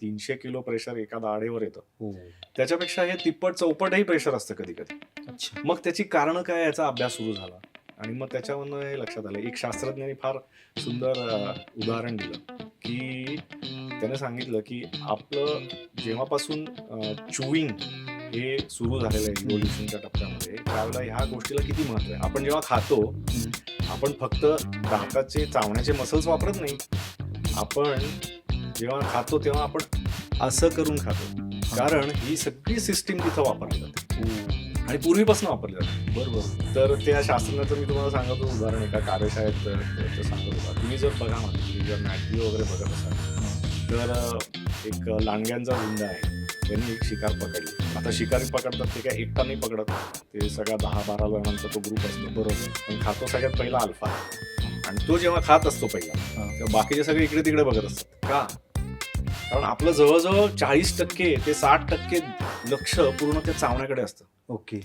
300 kilo pressure एका दाढेवर येतं. हो. त्याच्यापेक्षा हे तिप्पट चौपटही प्रेशर असतं कधी-कधी. अच्छा. मग त्याची कारणं काय याचा अभ्यास सुरू झाला आणि मग त्याच्यावरनं हे लक्षात आलं. एक शास्त्रज्ञाने फार सुंदर उदाहरण दिलं, की त्याने सांगितलं, की आपलं जेव्हापासून च्युइंग हे सुरू झालेलं आहे इव्होल्यूशनच्या टप्प्यामध्ये, त्यावेळेला ह्या गोष्टीला किती महत्त्व आहे. आपण जेव्हा खातो, आपण फक्त दाताचे चावण्याचे मसल्स वापरत नाही. आपण जेव्हा खातो तेव्हा आपण असं करून खातो. कारण ही सगळी सिस्टीम तिथं वापरली जाते आणि पूर्वीपासून वापरली जाते. बरोबर. तर त्या शास्त्रज्ञाचं मी तुम्हाला सांगत होतो उदाहरण एका कार्यशाळेत ते सांगत होता. तुम्ही जर बघा ना, तुम्ही जर मॅथ्यू वगैरे बघत असाल तर एक लांडग्यांचा झुंड आहे. त्यांनी एक शिकार पकडली. आता शिकारी पकडतात ते काय एकटा नाही पकडत. ते सगळा 10-12 जणांचा तो ग्रुप असतो. बरोबर. पण खातो सगळ्यात पहिला अल्फा आणि तो जेव्हा खात असतो पहिला तेव्हा बाकीचे सगळे इकडे तिकडे बघत असतात. का? कारण आपलं जवळजवळ 40% ते 60% लक्ष पूर्ण त्या चावण्याकडे असतं. ओके.